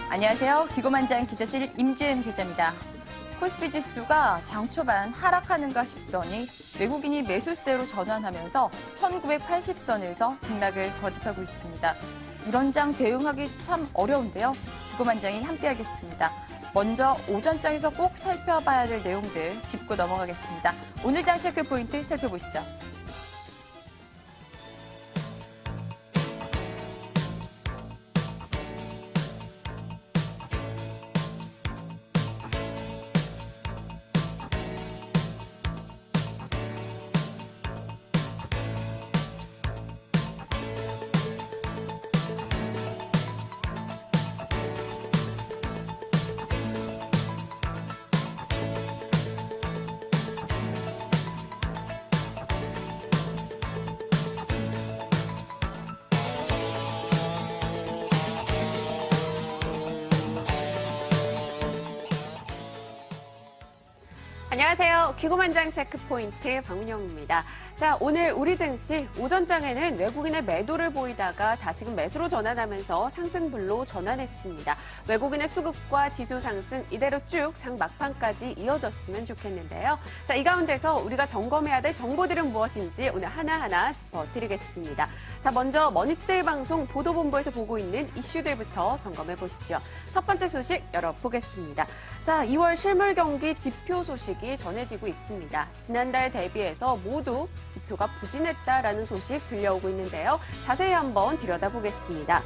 안녕하세요. 기고만장 기자실 임지은 기자입니다. 코스피 지수가 장 초반 하락하는가 싶더니 외국인이 매수세로 전환하면서 1980선에서 등락을 거듭하고 있습니다. 이런 장 대응하기 참 어려운데요. 기고만장이 함께하겠습니다. 먼저 오전장에서 꼭 살펴봐야 될 내용들 짚고 넘어가겠습니다. 오늘 장 체크 포인트 살펴보시죠. 안녕하세요. 기고만장 체크포인트 박민영입니다. 자, 오늘 우리 증시 오전장에는 외국인의 매도를 보이다가 다시금 매수로 전환하면서 상승분로 전환했습니다. 외국인의 수급과 지수 상승 이대로 쭉 장 막판까지 이어졌으면 좋겠는데요. 자, 이 가운데서 우리가 점검해야 될 정보들은 무엇인지 오늘 하나하나 짚어드리겠습니다. 자, 먼저 머니투데이 방송 보도본부에서 보고 있는 이슈들부터 점검해 보시죠. 첫 번째 소식 열어보겠습니다. 자, 2월 실물 경기 지표 소식이 전해지고 있습니다. 지난달 대비해서 모두 지표가 부진했다라는 소식 들려오고 있는데요. 자세히 한번 들여다보겠습니다.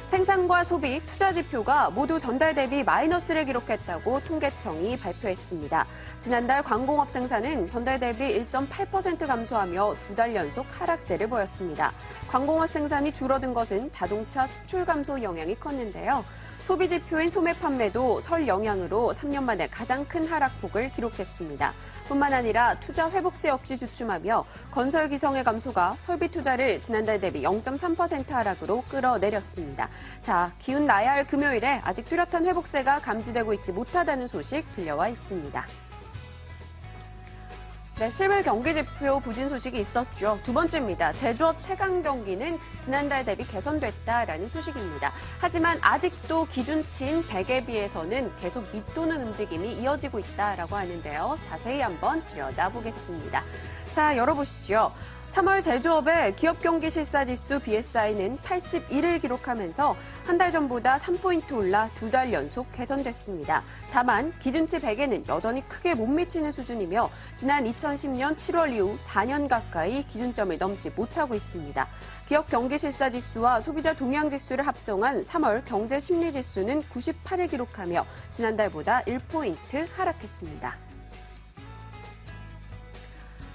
생산과 소비, 투자 지표가 모두 전달 대비 마이너스를 기록했다고 통계청이 발표했습니다. 지난달 광공업 생산은 전달 대비 1.8% 감소하며 두 달 연속 하락세를 보였습니다. 광공업 생산이 줄어든 것은 자동차 수출 감소 영향이 컸는데요. 소비 지표인 소매 판매도 설 영향으로 3년 만에 가장 큰 하락폭을 기록했습니다. 뿐만 아니라 투자 회복세 역시 주춤하며 건설 기성의 감소가 설비 투자를 지난달 대비 0.3% 하락으로 끌어내렸습니다. 자, 기운 나야 할 금요일에 아직 뚜렷한 회복세가 감지되고 있지 못하다는 소식 들려와 있습니다. 네, 실물 경기 지표 부진 소식이 있었죠. 두 번째입니다. 제조업 체감 경기는 지난달 대비 개선됐다라는 소식입니다. 하지만 아직도 기준치인 100에 비해서는 계속 밑도는 움직임이 이어지고 있다라고 하는데요. 자세히 한번 들여다보겠습니다. 자, 열어보시죠. 3월 제조업의 기업 경기 실사 지수 BSI는 81을 기록하면서 한 달 전보다 3포인트 올라 두 달 연속 개선됐습니다. 다만 기준치 100에는 여전히 크게 못 미치는 수준이며 지난 2010년 7월 이후 4년 가까이 기준점을 넘지 못하고 있습니다. 기업 경기 실사 지수와 소비자 동향 지수를 합성한 3월 경제 심리 지수는 98을 기록하며 지난달보다 1포인트 하락했습니다.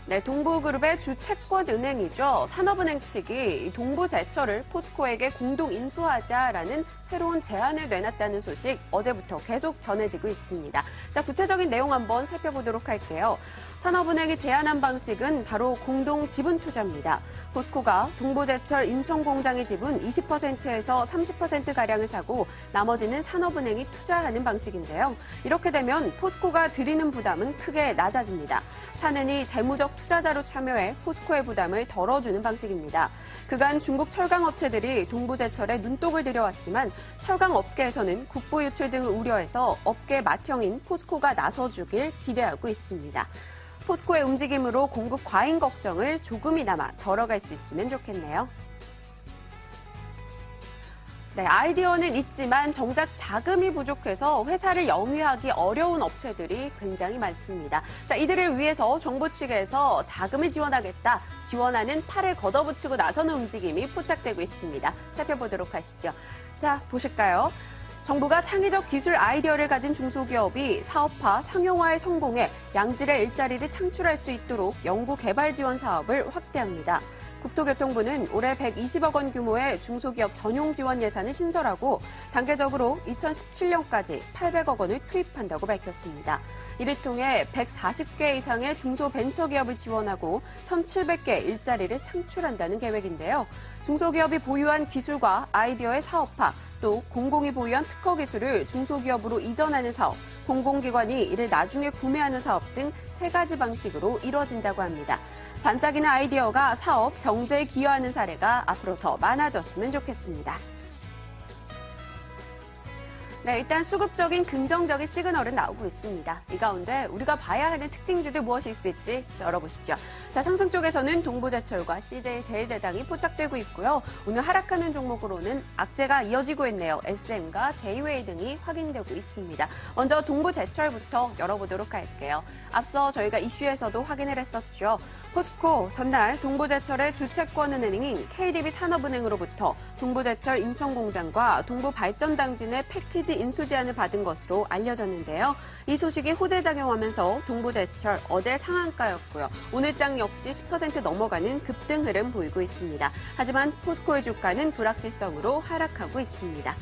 네, 동부그룹의 주 채권은행이죠. 산업은행 측이 동부제철을 포스코에게 공동 인수하자라는 새로운 제안을 내놨다는 소식 어제부터 계속 전해지고 있습니다. 자, 구체적인 내용 한번 살펴보도록 할게요. 산업은행이 제안한 방식은 바로 공동 지분 투자입니다. 포스코가 동부제철 인천공장의 지분 20%에서 30%가량을 사고 나머지는 산업은행이 투자하는 방식인데요. 이렇게 되면 포스코가 들이는 부담은 크게 낮아집니다. 사는이 재무적 투자자로 참여해 포스코의 부담을 덜어주는 방식입니다. 그간 중국 철강업체들이 동부제철에 눈독을 들여왔지만 철강업계에서는 국부 유출 등을 우려해서 업계 맏형인 포스코가 나서주길 기대하고 있습니다. 포스코의 움직임으로 공급 과잉 걱정을 조금이나마 덜어갈 수 있으면 좋겠네요. 네, 아이디어는 있지만 정작 자금이 부족해서 회사를 영위하기 어려운 업체들이 굉장히 많습니다. 자, 이들을 위해서 정부 측에서 자금을 지원하겠다, 지원하는 팔을 걷어붙이고 나서는 움직임이 포착되고 있습니다. 살펴보도록 하시죠. 자, 보실까요? 정부가 창의적 기술 아이디어를 가진 중소기업이 사업화, 상용화에 성공해 양질의 일자리를 창출할 수 있도록 연구 개발 지원 사업을 확대합니다. 국토교통부는 올해 120억 원 규모의 중소기업 전용 지원 예산을 신설하고 단계적으로 2017년까지 800억 원을 투입한다고 밝혔습니다. 이를 통해 140개 이상의 중소벤처기업을 지원하고 1,700개 일자리를 창출한다는 계획인데요. 중소기업이 보유한 기술과 아이디어의 사업화, 또 공공이 보유한 특허 기술을 중소기업으로 이전하는 사업, 공공기관이 이를 나중에 구매하는 사업 등 3가지 방식으로 이뤄진다고 합니다. 반짝이는 아이디어가 사업, 경제에 기여하는 사례가 앞으로 더 많아졌으면 좋겠습니다. 네, 일단 수급적인 긍정적인 시그널은 나오고 있습니다. 이 가운데 우리가 봐야 하는 특징주들 무엇이 있을지 열어보시죠. 자, 상승 쪽에서는 동부제철과 CJ제일제당이 포착되고 있고요. 오늘 하락하는 종목으로는 악재가 이어지고 있네요. SM과 제이웨이 등이 확인되고 있습니다. 먼저 동부제철부터 열어보도록 할게요. 앞서 저희가 이슈에서도 확인을 했었죠. 포스코 전날 동부제철의 주채권은행인 KDB산업은행으로부터 동부제철 인천공장과 동부발전당진의 패키지 인수 제안을 받은 것으로 알려졌는데요. 이 소식이 호재작용하면서 동부제철 어제 상한가였고요. 오늘장 역시 10% 넘어가는 급등 흐름 보이고 있습니다. 하지만 포스코의 주가는 불확실성으로 하락하고 있습니다.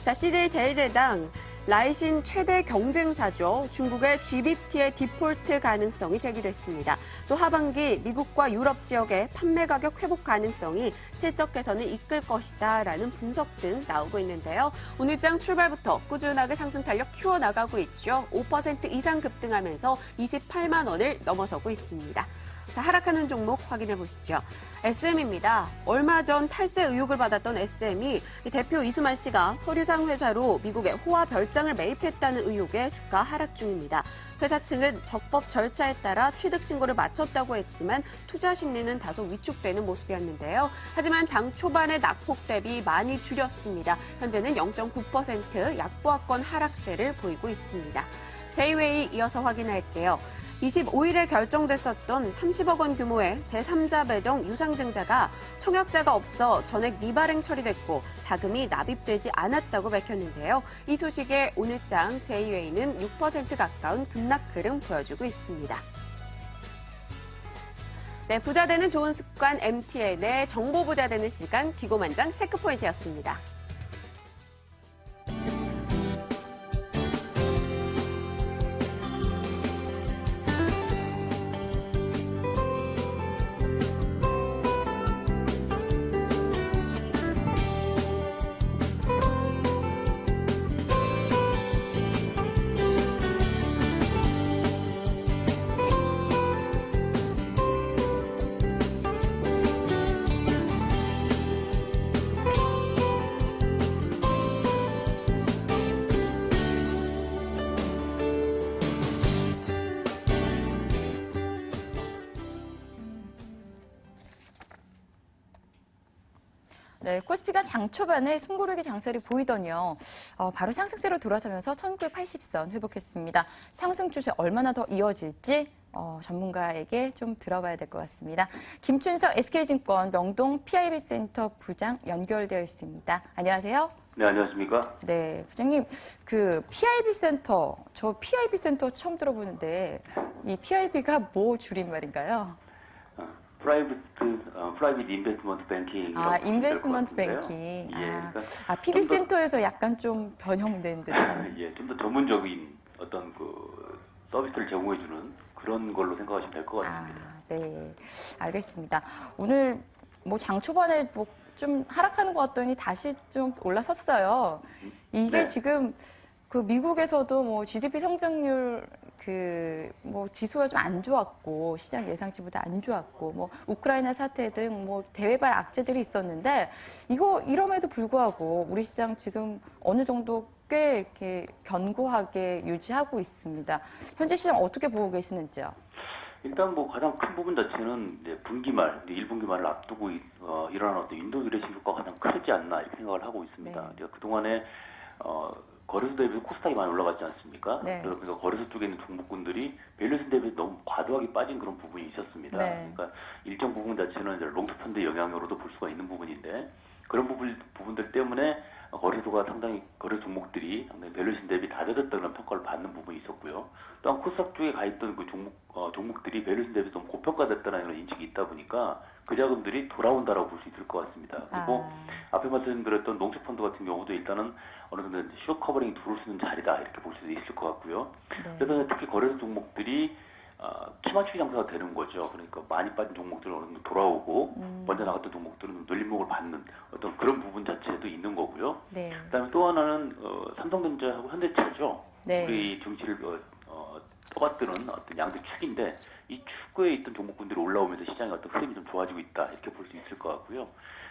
자, CJ제일제당 라이신 최대 경쟁사죠. 중국의 GBT의 디폴트 가능성이 제기됐습니다. 또 하반기 미국과 유럽 지역의 판매 가격 회복 가능성이 실적 개선을 이끌 것이다라는 분석 등 나오고 있는데요. 오늘장 출발부터 꾸준하게 상승 탄력 키워나가고 있죠. 5% 이상 급등하면서 28만 원을 넘어서고 있습니다. 자, 하락하는 종목 확인해 보시죠. SM입니다. 얼마 전 탈세 의혹을 받았던 SM이 대표 이수만 씨가 서류상 회사로 미국의 호화 별장을 매입했다는 의혹에 주가 하락 중입니다. 회사 측은 적법 절차에 따라 취득 신고를 마쳤다고 했지만 투자 심리는 다소 위축되는 모습이었는데요. 하지만 장 초반의 낙폭 대비 많이 줄였습니다. 현재는 0.9% 약보합권 하락세를 보이고 있습니다. 제이웨이 이어서 확인할게요. 25일에 결정됐었던 30억 원 규모의 제3자 배정 유상증자가 청약자가 없어 전액 미발행 처리됐고 자금이 납입되지 않았다고 밝혔는데요. 이 소식에 오늘장 제이웨이는 6% 가까운 급락 흐름 보여주고 있습니다. 네, 부자 되는 좋은 습관 MTN의 정보 부자 되는 시간 기고만장 체크포인트였습니다. 네, 코스피가 장 초반에 숨고르기 장세를 보이더니요. 바로 상승세로 돌아서면서 1980선 회복했습니다. 상승 추세 얼마나 더 이어질지 전문가에게 좀 들어봐야 될 것 같습니다. 김춘석 SK증권 명동 PIB센터 부장 연결되어 있습니다. 안녕하세요. 네, 안녕하십니까? 네, 부장님, 그 PIB센터, 저 PIB센터 처음 들어보는데 이 PIB가 뭐 줄임말인가요? 프라이빗 인베스트먼트 뱅킹. 아, 인베스트먼트 뱅킹. 예, PB센터에서 약간 좀 변형된 듯한. 예, 좀 더 전문적인 어떤 그 서비스를 제공해주는 그런 걸로 생각하시면 될 것 같습니다. 네, 알겠습니다. 오늘 뭐 장 초반에 뭐 좀 하락하는 것 같더니 다시 좀 올라섰어요. 이게 네. 지금 그 미국에서도 뭐 GDP 성장률 뭐 지수가 좀 안 좋았고 시장 예상치보다 안 좋았고 뭐 우크라이나 사태 등 뭐 대외발 악재들이 있었는데 이럼에도 불구하고 우리 시장 지금 어느 정도 꽤 이렇게 견고하게 유지하고 있습니다. 현재 시장 어떻게 보고 계시는지요? 일단 뭐 가장 큰 부분 자체는 이제 분기말, 이제 1분기 말을 앞두고 일어난 어떤 윈도우 드레싱 효과가 가장 크지 않나 이렇게 생각을 하고 있습니다. 네. 그동안에 거래소 대비해서 코스닥이 많이 올라갔지 않습니까? 네. 그러니까 거래소 쪽에 있는 종목군들이 밸류에이션 대비해서 너무 과도하게 빠진 그런 부분이 있었습니다. 네. 그러니까 일정 부분 자체는 이제 롱투펀드 영향으로도 볼 수가 있는 부분인데 그런 부분들 때문에 거래소가 거래 종목들이 상당히 밸류에이션 대비 낮아졌다는 평가를 받는 부분이 있었고요. 또한 코스닥 쪽에 가 있던 그 종목들이 밸류에이션 대비 너무 고평가됐다는 그런 인식이 있다 보니까 그 자금들이 돌아온다라고 볼 수 있을 것 같습니다. 그리고 앞에 말씀드렸던 농축펀드 같은 경우도 일단은 어느 정도 숏 커버링이 들어올 수 있는 자리다 이렇게 볼 수도 있을 것 같고요. 네. 그래서 특히 거래소 종목들이 키맞추기 장사가 되는 거죠. 그러니까 많이 빠진 종목들은 어느 정도 돌아오고 먼저 나갔던 종목들은 눌림목을 받는 어떤 그런 부분 자체도 있는 거고요. 네. 그다음에 또 하나는 삼성전자하고 현대차죠. 네. 우리 증시를 떠받드는 어떤 양대 축인데 이 축 축구에 있던 종목군들이 올라오면서 시장의 어떤 흐름이 좀 좋아지고 있다 이렇게 볼 수 있을 것 같고요.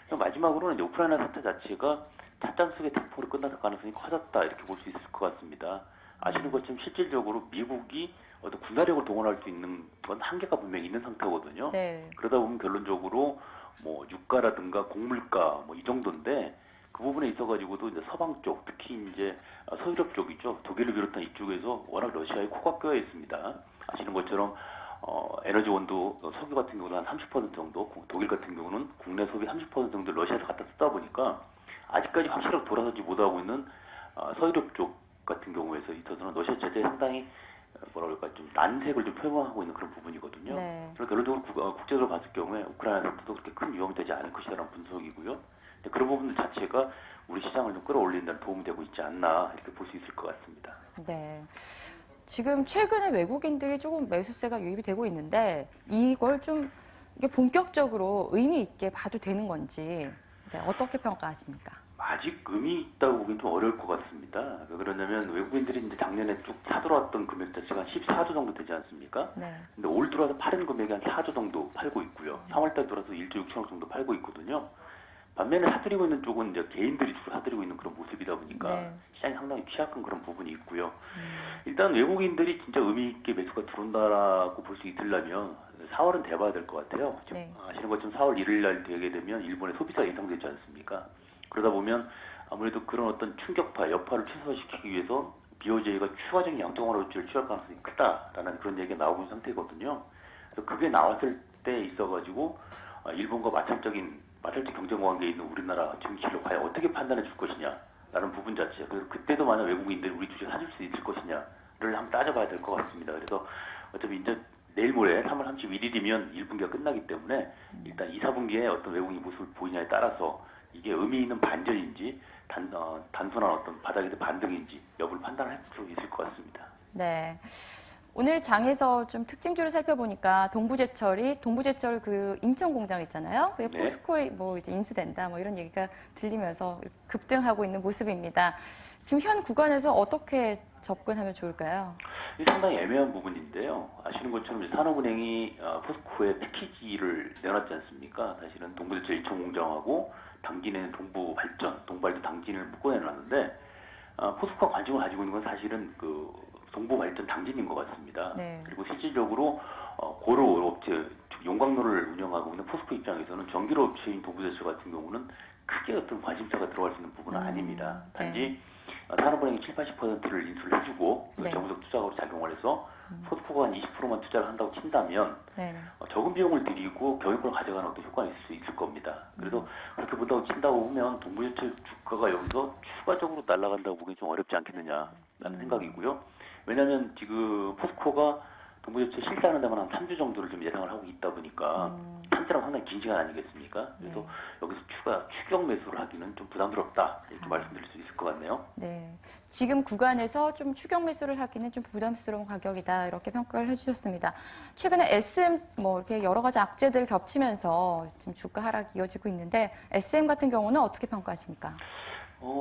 마지막으로는 이제 우크라이나 사태 자체가 찻잔속의 대포로 끝날 가능성이 커졌다 이렇게 볼 수 있을 것 같습니다. 아시는 것처럼 실질적으로 미국이 어떤 군사력을 동원할 수 있는 건 한계가 분명히 있는 상태거든요. 네. 그러다 보면 결론적으로 뭐 유가라든가 곡물가 뭐 이 정도인데 그 부분에 있어가지고도 이제 서방 쪽 특히 이제 서유럽 쪽이죠. 독일을 비롯한 이쪽에서 워낙 러시아에 코가 껴여 있습니다. 아시는 것처럼 에너지 원도 석유 같은 경우는 한 30% 정도, 독일 같은 경우는 국내 소비 30% 정도 러시아에서 갖다 쓰다 보니까 아직까지 확실하게 돌아서지 못하고 있는 서유럽 쪽 같은 경우에서 있어서는 러시아 제재에 상당히 뭐라 그럴까 좀 난색을 좀 표명하고 있는 그런 부분이거든요. 네. 그래서 결론적으로 국제적으로 봤을 경우에 우크라이나 사태도 그렇게 큰 위험이 되지 않을 것이라는 분석이고요. 그런 부분들 자체가 우리 시장을 좀 끌어올리는 데 도움이 되고 있지 않나 이렇게 볼 수 있을 것 같습니다. 네. 지금 최근에 외국인들이 조금 매수세가 유입이 되고 있는데 이걸 좀 이게 본격적으로 의미 있게 봐도 되는 건지 어떻게 평가하십니까? 아직 의미 있다고 보기는 좀 어려울 것 같습니다. 왜 그러냐면 외국인들이 이제 작년에 쭉 사들어왔던 금액 자체가 한 14조 정도 되지 않습니까? 네. 근데 올 들어와서 파는 금액이 한 4조 정도 팔고 있고요. 3월달 들어서 1조 6천억 정도 팔고 있거든요. 반면에 사들이고 있는 쪽은 이제 개인들이 주로 사들이고 있는 그런 모습이다 보니까 네. 시장이 상당히 취약한 그런 부분이 있고요. 일단 외국인들이 진짜 의미 있게 매수가 들어온다라고 볼 수 있으려면 4월은 돼봐야 될 것 같아요. 지금 네. 아시는 것처럼 4월 1일 날 되게 되면 일본의 소비가 예상되지 않습니까? 그러다 보면 아무래도 그런 어떤 충격파, 여파를 최소화시키기 위해서 BOJ가 추가적인 양적완화 조치를 취할 가능성이 크다라는 그런 얘기가 나오고 있는 상태거든요. 그래서 그게 나왔을 때 있어가지고 일본과 마찰적 경쟁 관계에 있는 우리나라 정치를 과연 어떻게 판단해 줄 것이냐라는 부분 자체. 그래서 그때도 만약 외국인들이 우리 주식 사줄 수 있을 것이냐를 한번 따져봐야 될 것 같습니다. 그래서 어차피 이제 내일 모레 3월 31일이면 1분기가 끝나기 때문에 일단 2, 4분기에 어떤 외국인 모습을 보이냐에 따라서 이게 의미 있는 반전인지 단순한 어떤 바닥에서 반등인지 여부를 판단할 수 있을 것 같습니다. 네. 오늘 장에서 좀 특징주를 살펴보니까 동부제철 그 인천 공장 있잖아요. 그게 네. 포스코에 뭐 이제 인수된다 뭐 이런 얘기가 들리면서 급등하고 있는 모습입니다. 지금 현 구간에서 어떻게 접근하면 좋을까요? 이게 상당히 애매한 부분인데요. 아시는 것처럼 산업은행이 포스코에 패키지를 내놨지 않습니까? 사실은 동부제철 인천 공장하고 당진에는 동부발전 당진을 묶어내놨는데 포스코가 관심을 가지고 있는 건 사실은 그 동부발전 당진인 것 같습니다. 네. 그리고 실질적으로 고로 업체, 용광로를 운영하고 있는 포스코 입장에서는 전기료 업체인 동부제철 같은 경우는 크게 어떤 관심사가 들어갈 수 있는 부분은 아닙니다. 단지 산업은행이 70~80%를 인수를 해주고 네. 정부적 투자로 작용을 해서 포스코가 한 20%만 투자를 한다고 친다면 네. 적은 비용을 들이고 경영권을 가져가는 어떤 효과가 있을 수 있을 겁니다. 그래서 그렇게 본다고 친다고 보면 동부제철 주가가 여기서 추가적으로 날아간다고 보기 좀 어렵지 않겠느냐라는 생각이고요. 왜냐하면 지금 포스코가 동부제철 실사하는 데만 한 3주 정도를 좀 예상을 하고 있다 보니까 3주랑 상당히 긴 시간 아니겠습니까? 그래서 네. 여기서 추격 매수를 하기는 좀 부담스럽다 이렇게 말씀드릴 수 있을 것 같네요. 네. 지금 구간에서 좀 추격 매수를 하기는 좀 부담스러운 가격이다 이렇게 평가를 해주셨습니다. 최근에 SM 뭐 이렇게 여러 가지 악재들 겹치면서 지금 주가 하락이 이어지고 있는데 SM 같은 경우는 어떻게 평가하십니까?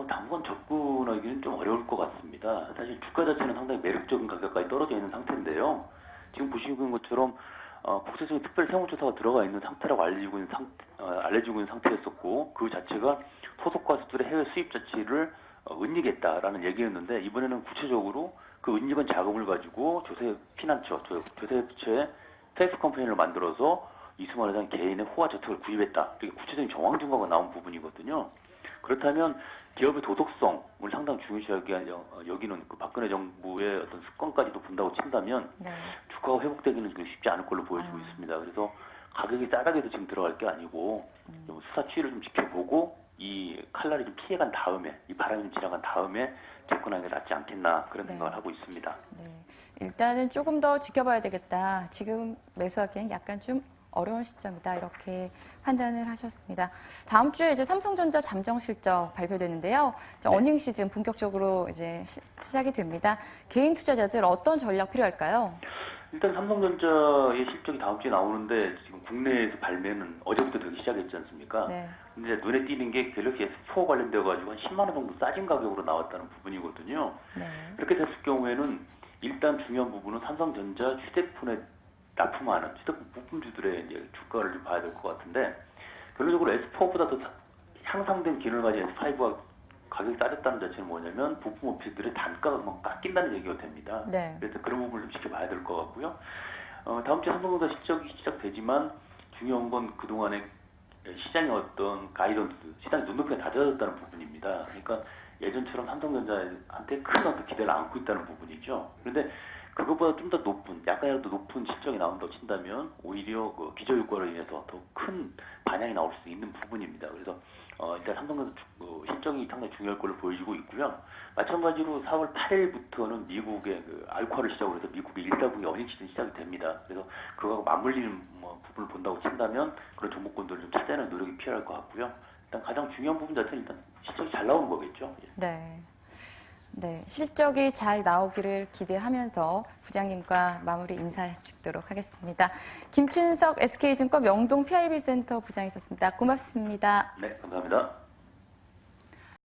당분 접근하기는 좀 어려울 것 같습니다. 사실 주가 자체는 상당히 매력적인 가격까지 떨어져 있는 상태인데요. 지금 보시는 것처럼 국세청의 특별 세무조사가 들어가 있는 상태라고 알려지고 있는 상태였었고 그 자체가 소속 가수들의 해외 수입 자체를 은닉했다라는 얘기였는데 이번에는 구체적으로 그 은닉한 자금을 가지고 조세업체의 텍스 컴퍼니를 만들어서 이승만 회장 개인의 호화 저택을 구입했다. 이렇게 구체적인 정황 증거가 나온 부분이거든요. 그렇다면 기업의 도덕성을 상당히 중요시 여기는 그 박근혜 정부의 어떤 습관까지도 본다고 친다면 네. 주가가 회복되기는 쉽지 않을 걸로 보여지고 있습니다. 그래서 가격이 싸다게도 지금 들어갈 게 아니고 좀 수사 추이를 좀 지켜보고 이 칼날이 좀 피해간 다음에 이 바람이 좀 지나간 다음에 접근하는 게 낫지 않겠나 그런 네. 생각을 하고 있습니다. 네. 일단은 조금 더 지켜봐야 되겠다. 지금 매수하기엔 약간 좀 어려운 시점이다 이렇게 판단을 하셨습니다. 다음 주에 이제 삼성전자 잠정 실적 발표되는데요. 어닝 시즌 본격적으로 이제 시작이 됩니다. 개인 투자자들 어떤 전략 필요할까요? 일단 삼성전자의 실적이 다음 주에 나오는데 지금 국내에서 발매는 어제부터 되기 시작했지 않습니까? 네. 근데 눈에 띄는 게 갤럭시 S4 관련되어 가지고 한 10만 원 정도 싸진 가격으로 나왔다는 부분이거든요. 네. 그렇게 됐을 경우에는 일단 중요한 부분은 삼성전자 휴대폰에 납품하는 휴대폰 부품주들의 이제 주가를 좀 봐야 될 것 같은데, 결론적으로 S4보다 더 향상된 기능을 가진 S5가 가격이 싸졌다는 자체는 뭐냐면 부품 업체들의 단가가 막 깎인다는 얘기가 됩니다. 네. 그래서 그런 부분을 좀 지켜봐야 될 것 같고요. 다음 주에 삼성전자 실적이 시작되지만 중요한 건 그동안의 시장의 어떤 가이던스, 시장의 눈높이가 낮아졌다는 부분입니다. 그러니까 예전처럼 삼성전자한테 큰 어떤 기대를 안고 있다는 부분이죠. 그런데 그것보다 좀 더 높은, 약간이라도 높은 실적이 나온다고 친다면 오히려 그 기저효과로 인해서 더 큰 반향이 나올 수 있는 부분입니다. 그래서 일단 삼성전자 실적이 상당히 중요할 걸로 보여지고 있고요. 마찬가지로 4월 8일부터는 미국의 그 알코올을 시작으로 해서 미국의 1사분기 어닝 시즌 시작이 됩니다. 그래서 그거하고 맞물리는 부분을 본다고 친다면 그런 종목군들을 좀 찾아내는 노력이 필요할 것 같고요. 일단 가장 중요한 부분 자체는 일단 실적이 잘 나오는 거겠죠. 예. 네. 네, 실적이 잘 나오기를 기대하면서 부장님과 마무리 인사 짓도록 하겠습니다. 김춘석 SK증권 명동 PIB센터 부장이셨습니다. 고맙습니다. 네, 감사합니다.